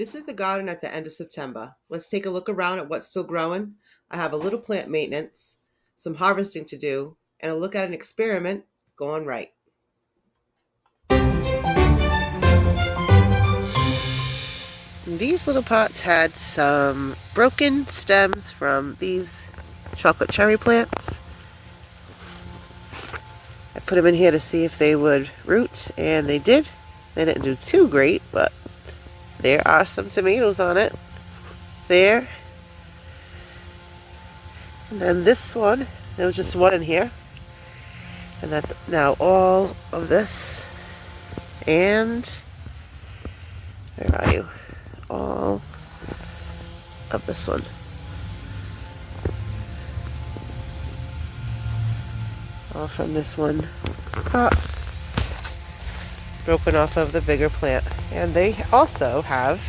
This is the garden at the end of September. Let's take a look around at what's still growing. I have a little plant maintenance, some harvesting to do, and a look at an experiment going right. These little pots had some broken stems from these chocolate cherry plants. I put them in here to see if they would root, and they did. They didn't do too great, but there are some tomatoes on it. There. And then this one, there was just one in here. And that's now all of this. And where are you? All of this one. All from this one pot, broken off of the bigger plant. And they also have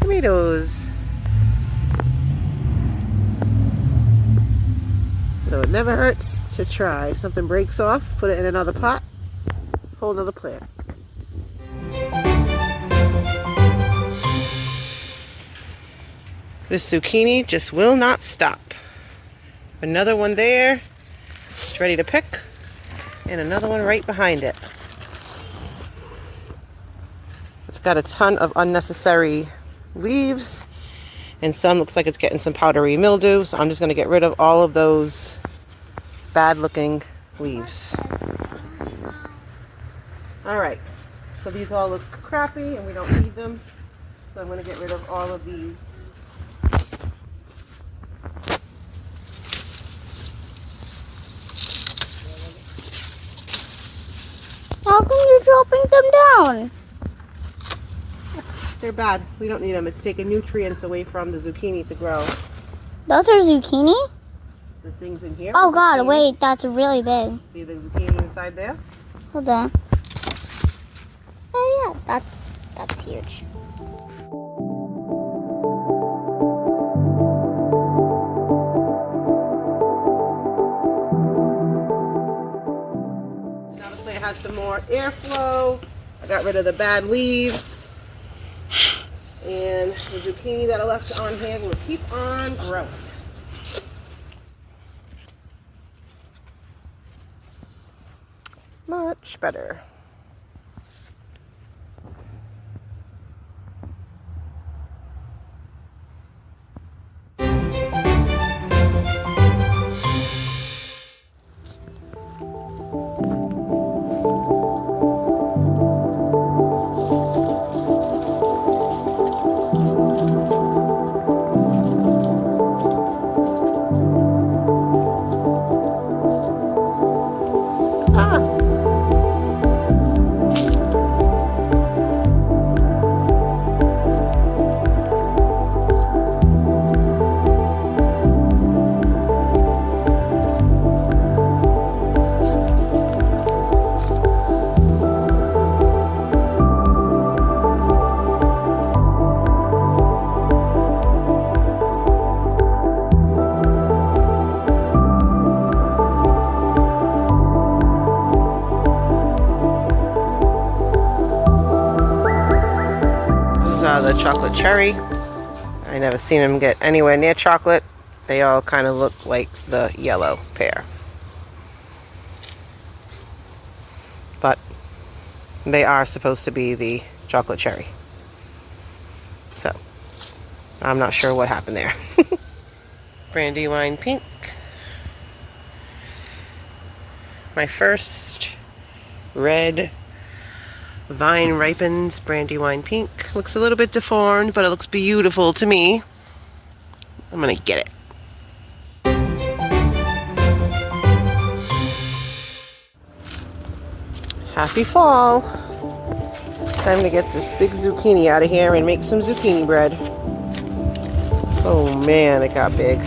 tomatoes. So it never hurts to try. Something breaks off, put it in another pot, whole another plant. This zucchini just will not stop. Another one there. It's ready to pick. And another one right behind it. It's got a ton of unnecessary leaves. And some looks like it's getting some powdery mildew. So I'm just going to get rid of all of those bad looking leaves. Alright. So these all look crappy and we don't need them. So I'm going to get rid of all of these. How come you're dropping them down? They're bad. We don't need them. It's taking nutrients away from the zucchini to grow. Those are zucchini? The things in here. Oh God, wait, that's really big. See the zucchini inside there? Hold on. Oh yeah, that's huge. Now the plant has some more airflow. I got rid of the bad leaves. And the zucchini that I left on here will keep on growing. Much better. The chocolate cherry. I never seen them get anywhere near chocolate. They all kind of look like the yellow pear. But they are supposed to be the chocolate cherry. So, I'm not sure what happened there. Brandywine pink. My first red vine ripened brandywine pink. Looks a little bit deformed, but it looks beautiful to me. I'm gonna get it. Happy fall. Time to get this big zucchini out of here and make some zucchini bread. Oh man, it got big.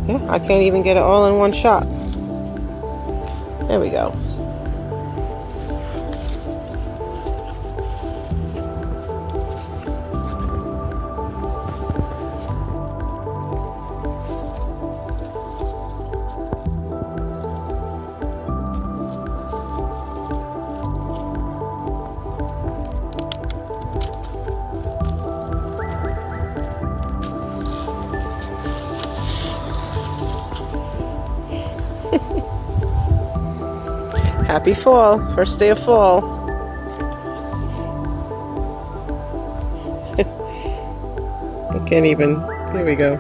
Yeah, I can't even get it all in one shot. There we go. Happy fall. First day of fall. I can't even. Here we go.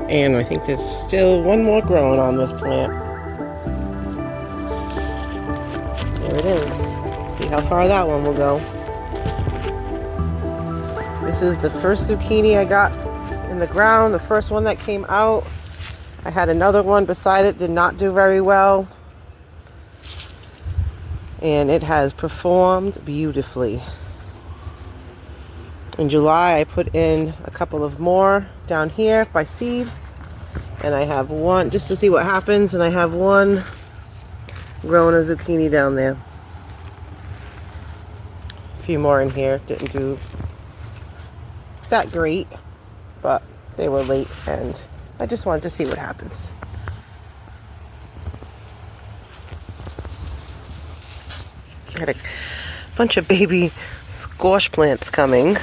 And I think there's still one more growing on this plant. There it is. See how far that one will go. This is the first zucchini I got in the ground, the first one that came out. I had another one beside it, did not do very well. And it has performed beautifully. In July, I put in a couple of more down here by seed. And I have one, just to see what happens, and I have one growing a zucchini down there. A few more in here, didn't do that great, but they were late, and I just wanted to see what happens. I had a bunch of baby squash plants coming.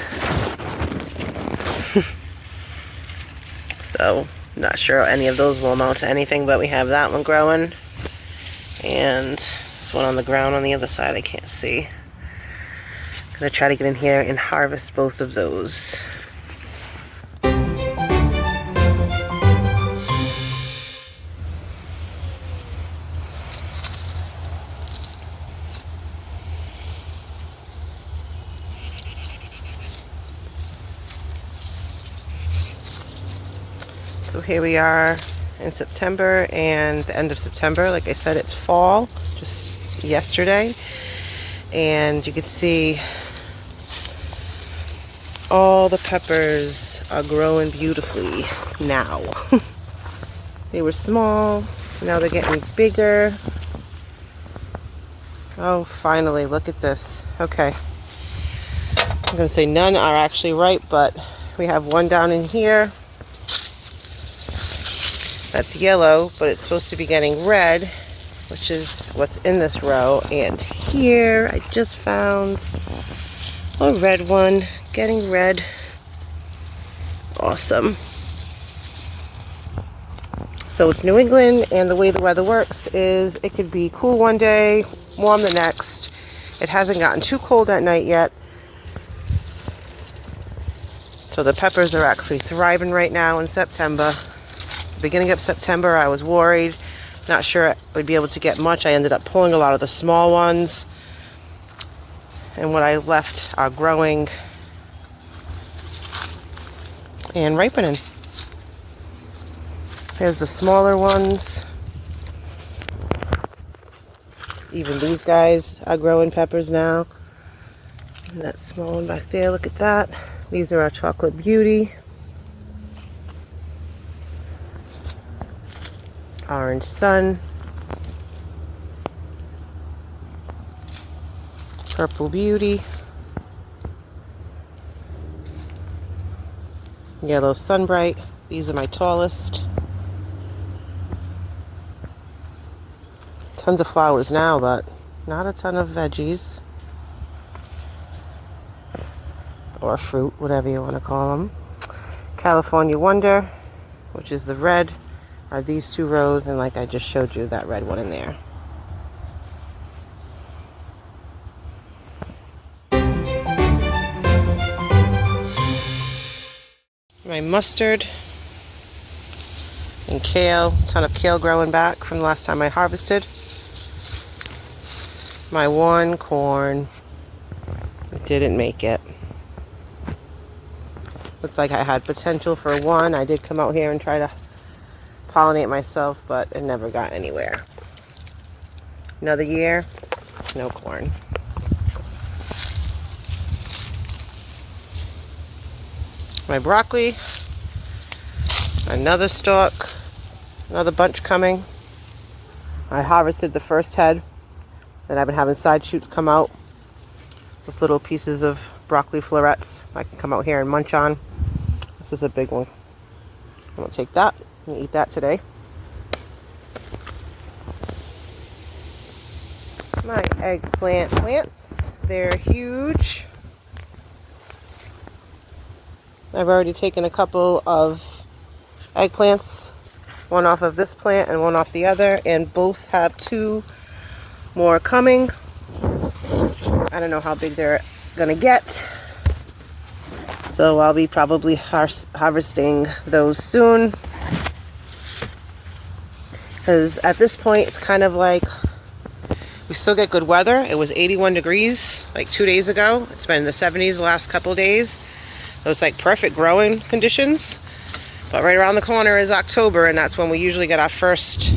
So, not sure any of those will amount to anything, but we have that one growing. And this one on the ground on the other side I can't see. I'm going to try to get in here and harvest both of those. So here we are in September, and the end of September. Like I said, it's fall, just yesterday. And you can see all the peppers are growing beautifully now. They were small, now they're getting bigger. Oh, finally, look at this. Okay. I'm gonna say none are actually ripe, but we have one down in here. That's yellow, but it's supposed to be getting red, which is what's in this row. And here I just found a red one getting red. Awesome. So it's New England, and the way the weather works is it could be cool one day, warm the next. It hasn't gotten too cold at night yet. So the peppers are actually thriving right now in September. Beginning of September, I was worried, not sure I'd be able to get much. I ended up pulling a lot of the small ones, and what I left are growing and ripening. Here's the smaller ones. Even these guys are growing peppers now. And that small one back there, look at that. These are our chocolate beauty. Orange sun, purple beauty, yellow sunbright. These are my tallest. Tons of flowers now, but not a ton of veggies or fruit, whatever you want to call them. California Wonder, which is the red, are these two rows, and like I just showed you, that red one in there. My mustard and kale, ton of kale growing back from the last time I harvested. My one corn didn't make it. Looked like I had potential for one. I did come out here and try to pollinate myself, but it never got anywhere. Another year, no corn. My broccoli, another stalk, another bunch coming. I harvested the first head, then I've been having side shoots come out with little pieces of broccoli florets I can come out here and munch on. This is a big one. I'm gonna take that and eat that today. My eggplant plants, they're huge. I've already taken a couple of eggplants one off of this plant and one off the other, and both have 2 more coming. I don't know how big they're gonna get, so I'll be probably harvesting those soon, because at this point it's kind of like we still get good weather. It was 81 degrees like 2 days ago. It's been in the 70s the last couple of days, so it's like perfect growing conditions. But right around the corner is October, and that's when we usually get our first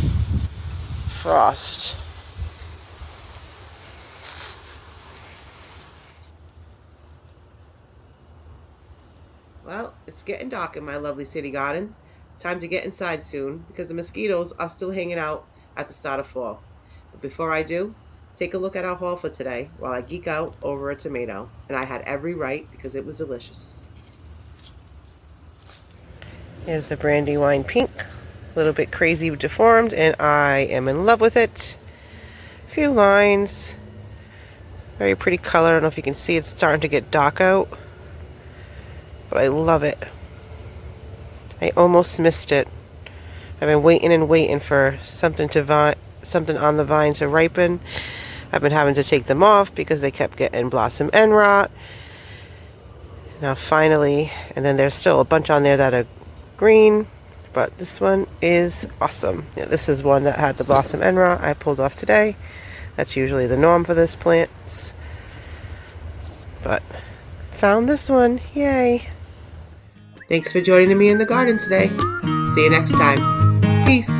frost. Well, it's getting dark in my lovely city garden. Time to get inside soon, because the mosquitoes are still hanging out at the start of fall. But before I do, take a look at our haul for today while I geek out over a tomato. And I had every right, because it was delicious. Here's the Brandywine Pink. A little bit crazy deformed, and I am in love with it. A few lines. Very pretty color. I don't know if you can see, it's starting to get dark out, but I love it. I almost missed it. I've been waiting and waiting for something on the vine to ripen. I've been having to take them off because they kept getting blossom end rot. Now finally, and then there's still a bunch on there that are green, but this one is awesome. Yeah, this is one that had the blossom end rot. I pulled off today. That's usually the norm for this plant, but found this one. Yay! Thanks for joining me in the garden today. See you next time. Peace.